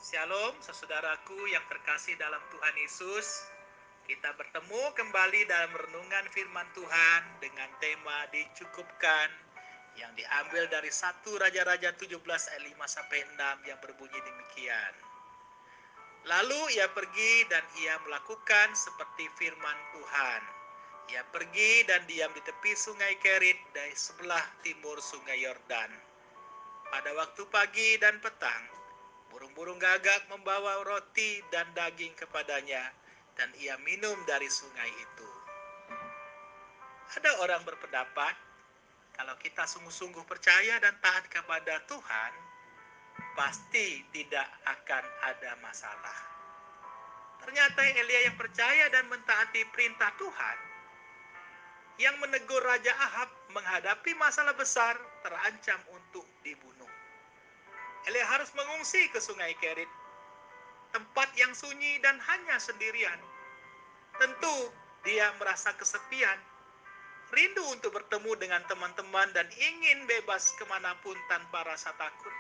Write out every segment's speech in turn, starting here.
Shalom, saudaraku yang terkasih dalam Tuhan Yesus. Kita bertemu kembali dalam renungan firman Tuhan dengan tema dicukupkan yang diambil dari 1 Raja-Raja 17 ayat 5 sampai 6 yang berbunyi demikian. Lalu ia pergi dan ia melakukan seperti firman Tuhan. Ia pergi dan diam di tepi sungai Kerit dari sebelah timur sungai Yordan. Pada waktu pagi dan petang, burung-burung gagak membawa roti dan daging kepadanya, dan ia minum dari sungai itu. Ada orang berpendapat, kalau kita sungguh-sungguh percaya dan taat kepada Tuhan, pasti tidak akan ada masalah. Ternyata Elia yang percaya dan mentaati perintah Tuhan, yang menegur Raja Ahab menghadapi masalah besar, terancam untuk dibunuh. Elia harus mengungsi ke sungai Kerit, tempat yang sunyi dan hanya sendirian. Tentu dia merasa kesepian, rindu untuk bertemu dengan teman-teman dan ingin bebas kemanapun tanpa rasa takut.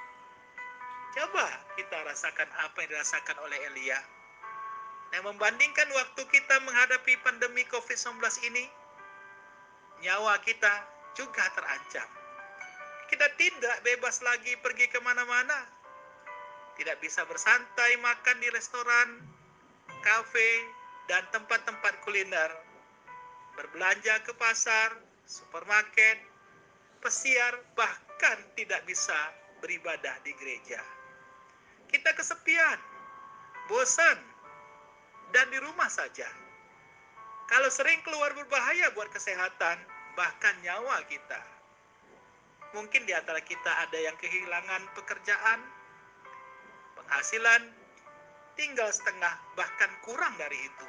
Coba kita rasakan apa yang dirasakan oleh Elia. Dan membandingkan waktu kita menghadapi pandemi COVID-19 ini, nyawa kita juga terancam. Kita tidak bebas lagi pergi kemana-mana. Tidak bisa bersantai makan di restoran, kafe, dan tempat-tempat kuliner. Berbelanja ke pasar, supermarket, pesiar, bahkan tidak bisa beribadah di gereja. Kita kesepian, bosan, dan di rumah saja. Kalau sering keluar berbahaya buat kesehatan, bahkan nyawa kita. Mungkin di antara kita ada yang kehilangan pekerjaan, penghasilan, tinggal setengah, bahkan kurang dari itu.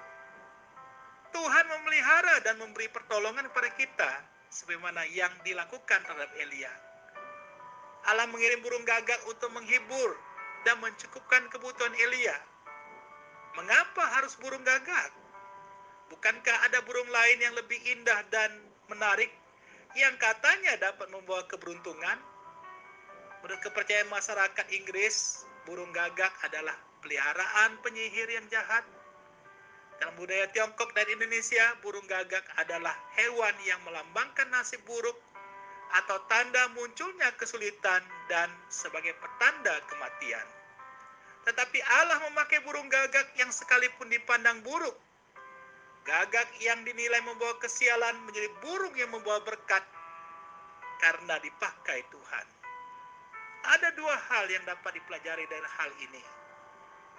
Tuhan memelihara dan memberi pertolongan kepada kita, sebagaimana yang dilakukan terhadap Elia. Allah mengirim burung gagak untuk menghibur dan mencukupkan kebutuhan Elia. Mengapa harus burung gagak? Bukankah ada burung lain yang lebih indah dan menarik yang katanya dapat membawa keberuntungan? Menurut kepercayaan masyarakat Inggris, burung gagak adalah peliharaan penyihir yang jahat. Dalam budaya Tiongkok dan Indonesia, burung gagak adalah hewan yang melambangkan nasib buruk atau tanda munculnya kesulitan dan sebagai petanda kematian. Tetapi Allah memakai burung gagak yang sekalipun dipandang buruk, gagak yang dinilai membawa kesialan, menjadi burung yang membawa berkat karena dipakai Tuhan. Ada dua hal yang dapat dipelajari dari hal ini.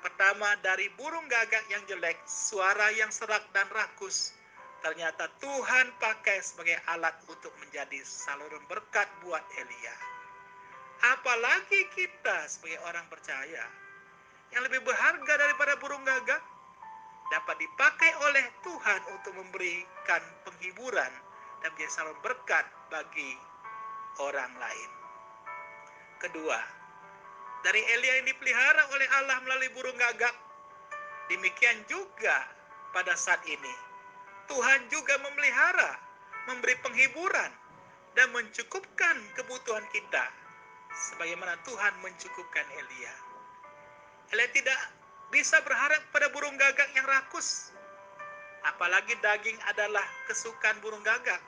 Pertama, dari burung gagak yang jelek, suara yang serak dan rakus, ternyata Tuhan pakai sebagai alat untuk menjadi saluran berkat buat Elia. Apalagi kita sebagai orang percaya, yang lebih berharga daripada burung gagak, dapat dipakai oleh Tuhan untuk memberikan penghiburan dan menjadi saluran berkat bagi orang lain. Kedua, dari Elia yang dipelihara oleh Allah melalui burung gagak, demikian juga pada saat ini. Tuhan juga memelihara, memberi penghiburan, dan mencukupkan kebutuhan kita, sebagaimana Tuhan mencukupkan Elia. Elia tidak bisa berharap pada burung gagak yang rakus, apalagi daging adalah kesukaan burung gagak.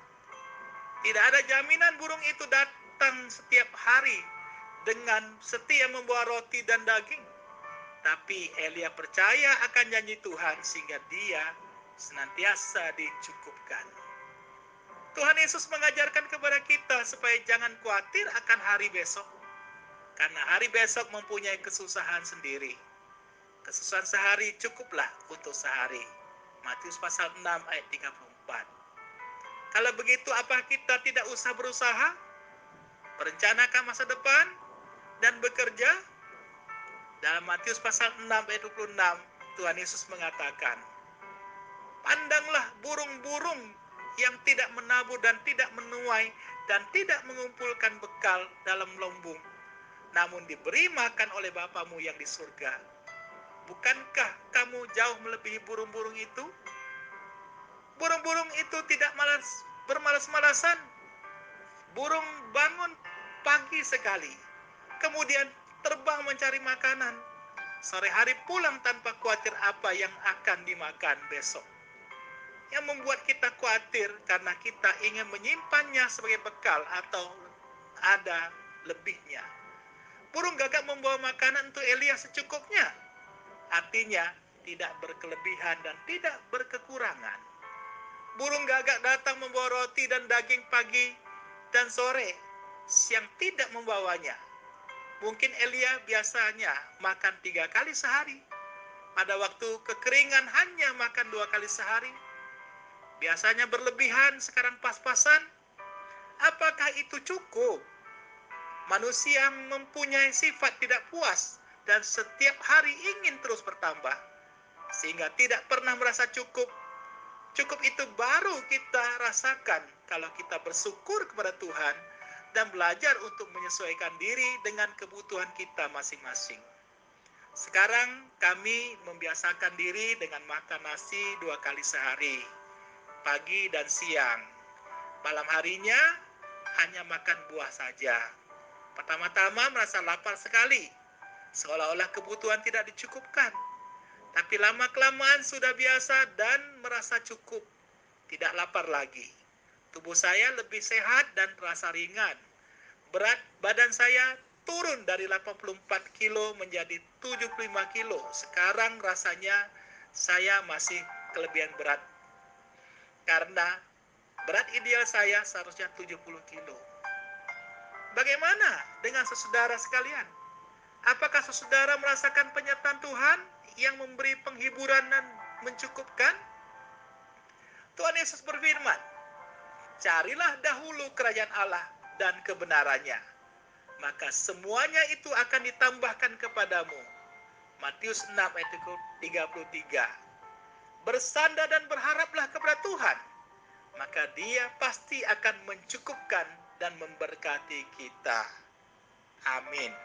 Tidak ada jaminan burung itu datang setiap hari dengan setia membawa roti dan daging. Tapi Elia percaya akan janji Tuhan sehingga dia senantiasa dicukupkan. Tuhan Yesus mengajarkan kepada kita supaya jangan khawatir akan hari besok. Karena hari besok mempunyai kesusahan sendiri. Kesusahan sehari cukuplah untuk sehari. Matius pasal 6 ayat 34. Kalau begitu, apa kita tidak usah berusaha? Merencanakan masa depan dan bekerja? Dalam Matius pasal 6 ayat 26, Tuhan Yesus mengatakan, pandanglah burung-burung yang tidak menabur dan tidak menuai dan tidak mengumpulkan bekal dalam lumbung, namun diberi makan oleh Bapamu yang di surga. Bukankah kamu jauh melebihi burung-burung itu? Burung-burung itu tidak bermalas-malasan. Burung bangun pagi sekali, kemudian terbang mencari makanan. sore hari pulang tanpa khawatir apa yang akan dimakan besok. Yang membuat kita khawatir karena kita ingin menyimpannya sebagai bekal atau ada lebihnya. Burung gagak membawa makanan untuk Elia secukupnya. Artinya tidak berkelebihan dan tidak berkekurangan. Burung gagak datang membawa roti dan daging pagi dan sore, siang tidak membawanya. Mungkin Elia biasanya makan 3 kali sehari. Pada waktu kekeringan hanya makan 2 kali sehari. Biasanya berlebihan, sekarang pas-pasan. Apakah itu cukup? Manusia mempunyai sifat tidak puas dan setiap hari ingin terus bertambah, sehingga tidak pernah merasa cukup. Cukup itu baru kita rasakan kalau kita bersyukur kepada Tuhan dan belajar untuk menyesuaikan diri dengan kebutuhan kita masing-masing. Sekarang kami membiasakan diri dengan makan nasi 2 kali sehari, pagi dan siang. Malam harinya hanya makan buah saja. Pertama-tama merasa lapar sekali, seolah-olah kebutuhan tidak dicukupkan. Tapi lama-kelamaan sudah biasa dan merasa cukup, tidak lapar lagi. Tubuh saya lebih sehat dan terasa ringan. Berat badan saya turun dari 84 kilo menjadi 75 kilo. Sekarang rasanya saya masih kelebihan berat. Karena berat ideal saya seharusnya 70 kilo. Bagaimana dengan saudara sekalian? Apakah saudara merasakan penyertaan Tuhan yang memberi penghiburan dan mencukupkan? Tuhan Yesus berfirman, carilah dahulu kerajaan Allah dan kebenarannya, maka semuanya itu akan ditambahkan kepadamu. Matius 6 ayat 33. Bersandar dan berharaplah kepada Tuhan, maka Dia pasti akan mencukupkan dan memberkati kita. Amin.